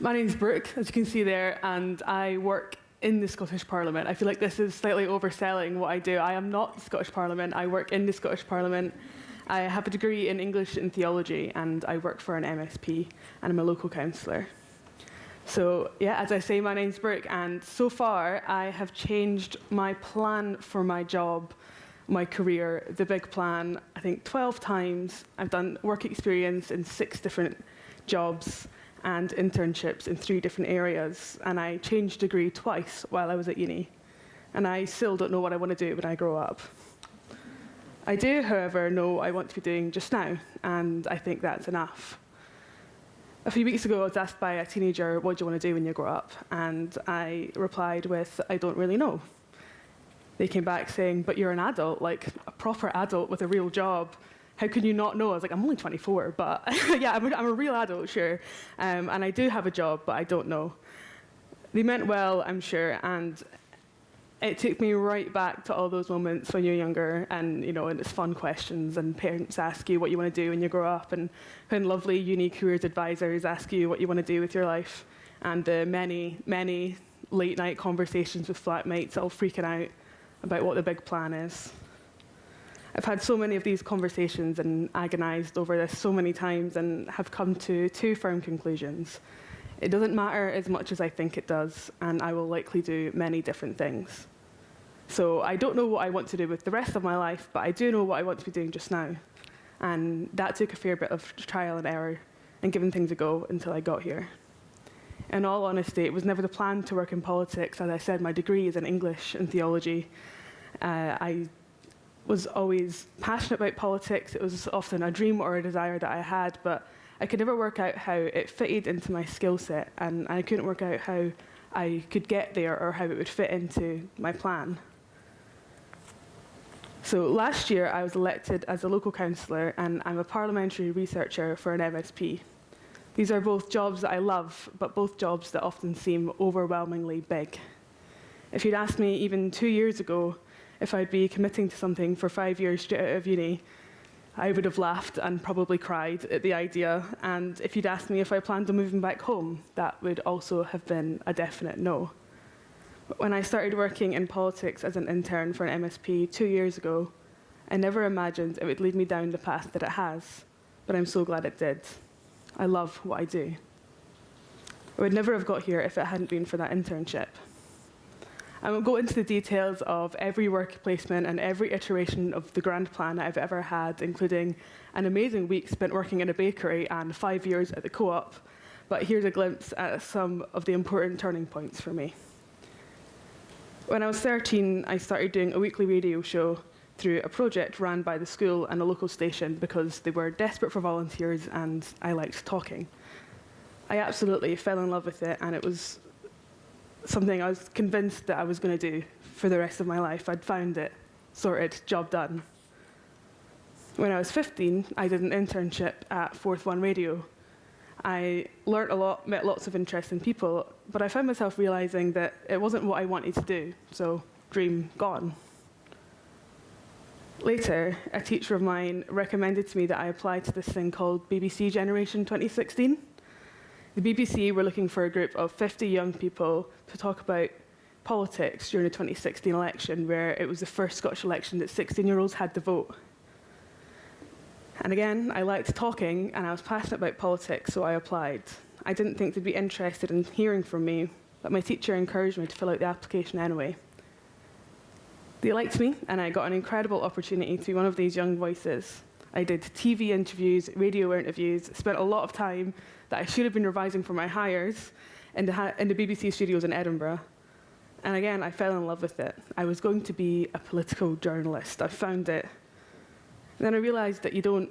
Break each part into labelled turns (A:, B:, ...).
A: My name's Brooke, as you can see there, and I work in the Scottish Parliament. I feel like this is slightly overselling what I do. I am not the Scottish Parliament. I work in the Scottish Parliament. I have a degree in English and theology, and I work for an MSP, and I'm a local councillor. So, yeah, as I say, my name's Brooke, and so far I have changed my plan for my job, my career, the big plan, I think 12 times. I've done work experience in 6 different jobs and internships in 3 different areas, and I changed degree twice while I was at uni, and I still don't know what I want to do when I grow up. I do, however, know what I want to be doing just now, and I think that's enough. A few weeks ago, I was asked by a teenager, what do you want to do when you grow up? And I replied with, I don't really know. They came back saying, but you're an adult, like a proper adult with a real job. How can you not know? I was like, I'm only 24, but yeah, I'm a real adult, sure. And I do have a job, but I don't know. They meant well, I'm sure, and it took me right back to all those moments when you're younger, and and it's fun questions, and parents ask you what you want to do when you grow up, and when lovely uni careers advisors ask you what you want to do with your life, and the many late night conversations with flatmates all freaking out about what the big plan is. I've had so many of these conversations and agonised over this so many times and have come to 2 firm conclusions. It doesn't matter as much as I think it does, and I will likely do many different things. So I don't know what I want to do with the rest of my life, but I do know what I want to be doing just now. And that took a fair bit of trial and error and giving things a go until I got here. In all honesty, it was never the plan to work in politics. As I said, my degree is in English and theology. I was always passionate about politics. It was often a dream or a desire that I had, but I could never work out how it fitted into my skill set, and I couldn't work out how I could get there or how it would fit into my plan. So last year I was elected as a local councillor, and I'm a parliamentary researcher for an MSP. These are both jobs that I love, but both jobs that often seem overwhelmingly big. If you'd asked me even 2 years ago if I'd be committing to something for 5 years straight out of uni, I would have laughed and probably cried at the idea. And if you'd asked me if I planned on moving back home, that would also have been a definite no. But when I started working in politics as an intern for an MSP 2 years ago, I never imagined it would lead me down the path that it has, but I'm so glad it did. I love what I do. I would never have got here if it hadn't been for that internship. I won't go into the details of every work placement and every iteration of the grand plan I've ever had, including an amazing week spent working in a bakery and 5 years at the co-op, but here's a glimpse at some of the important turning points for me. When I was 13, I started doing a weekly radio show through a project run by the school and a local station because they were desperate for volunteers and I liked talking. I absolutely fell in love with it, and it was something I was convinced that I was going to do for the rest of my life. I'd found it, sorted, job done. When I was 15, I did an internship at Fourth One Radio. I learnt a lot, met lots of interesting people, but I found myself realising that it wasn't what I wanted to do, so dream gone. Later, a teacher of mine recommended to me that I apply to this thing called BBC Generation 2016. The BBC were looking for a group of 50 young people to talk about politics during the 2016 election, where it was the first Scottish election that 16-year-olds had to vote. And again, I liked talking, and I was passionate about politics, so I applied. I didn't think they'd be interested in hearing from me, but my teacher encouraged me to fill out the application anyway. They liked me, and I got an incredible opportunity to be one of these young voices. I did TV interviews, radio interviews, spent a lot of time that I should have been revising for my hires in the BBC studios in Edinburgh. And again, I fell in love with it. I was going to be a political journalist. I found it. And then I realised that you don't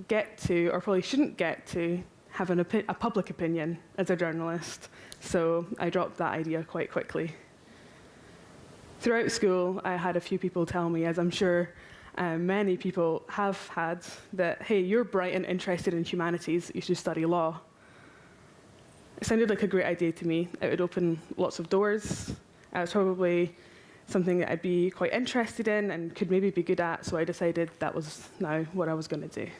A: get to, or probably shouldn't get to, have a public opinion as a journalist. So I dropped that idea quite quickly. Throughout school, I had a few people tell me, as I'm sure many people have had, that, hey, you're bright and interested in humanities, you should study law. It sounded like a great idea to me. It would open lots of doors. It was probably something that I'd be quite interested in and could maybe be good at, so I decided that was now what I was going to do.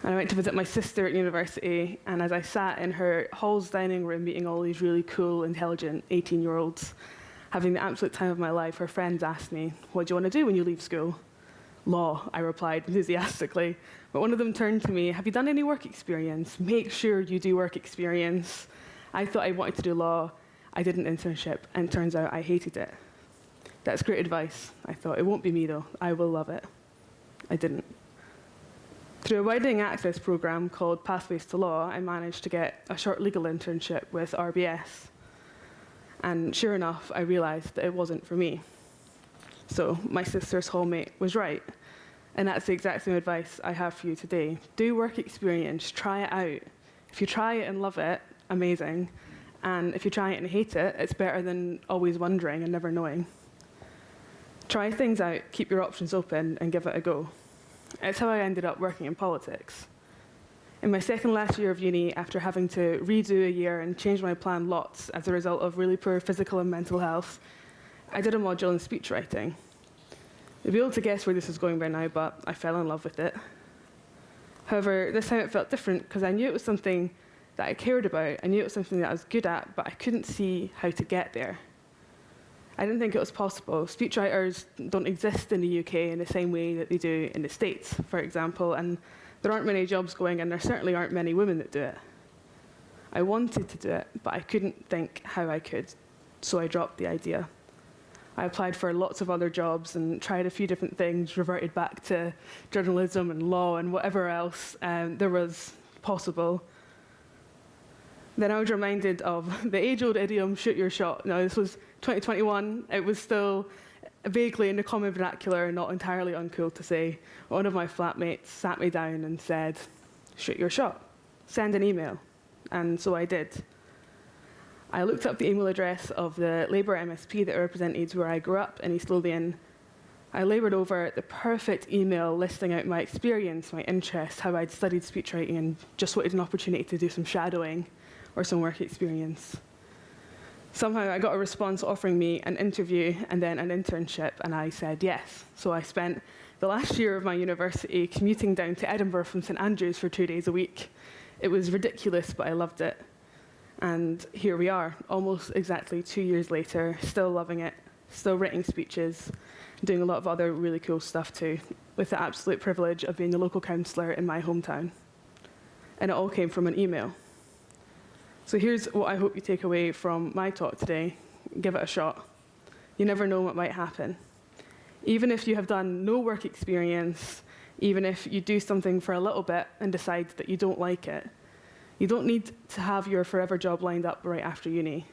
A: And I went to visit my sister at university, and as I sat in her hall's dining room meeting all these really cool, intelligent 18-year-olds, having the absolute time of my life, her friends asked me, "What do you want to do when you leave school?" "Law," I replied enthusiastically. But one of them turned to me, "Have you done any work experience? Make sure you do work experience." I thought I wanted to do law. I did an internship, and it turns out I hated it. That's great advice. I thought, it won't be me though. I will love it. I didn't. Through a widening access program called Pathways to Law, I managed to get a short legal internship with RBS. And sure enough, I realized that it wasn't for me. So my sister's hallmate was right. And that's the exact same advice I have for you today. Do work experience, try it out. If you try it and love it, amazing. And if you try it and hate it, it's better than always wondering and never knowing. Try things out, keep your options open, and give it a go. It's how I ended up working in politics. In my second last year of uni, after having to redo a year and change my plan lots as a result of really poor physical and mental health, I did a module in speechwriting. You'll be able to guess where this is going by now, but I fell in love with it. However, this time it felt different because I knew it was something that I cared about. I knew it was something that I was good at, but I couldn't see how to get there. I didn't think it was possible. Speechwriters don't exist in the UK in the same way that they do in the States, for example, and there aren't many jobs going, and there certainly aren't many women that do it. I wanted to do it, but I couldn't think how I could, so I dropped the idea. I applied for lots of other jobs and tried a few different things, reverted back to journalism and law and whatever else there was possible. Then I was reminded of the age-old idiom, shoot your shot. Now, this was 2021. It was still vaguely in the common vernacular, not entirely uncool to say. One of my flatmates sat me down and said, shoot your shot, send an email. And so I did. I looked up the email address of the Labour MSP that represented where I grew up in East Lothian. I laboured over the perfect email listing out my experience, my interest, how I'd studied speechwriting and just wanted an opportunity to do some shadowing or some work experience. Somehow I got a response offering me an interview and then an internship, and I said yes. So I spent the last year of my university commuting down to Edinburgh from St Andrews for 2 days a week. It was ridiculous, but I loved it. And here we are, almost exactly 2 years later, still loving it, still writing speeches, doing a lot of other really cool stuff too, with the absolute privilege of being the local councillor in my hometown. And it all came from an email. So here's what I hope you take away from my talk today. Give it a shot. You never know what might happen. Even if you have done no work experience, even if you do something for a little bit and decide that you don't like it, you don't need to have your forever job lined up right after uni.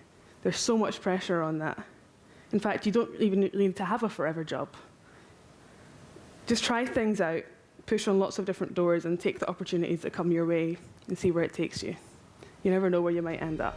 A: There's so much pressure on that. In fact, you don't even need to have a forever job. Just try things out, push on lots of different doors, and take the opportunities that come your way and see where it takes you. You never know where you might end up.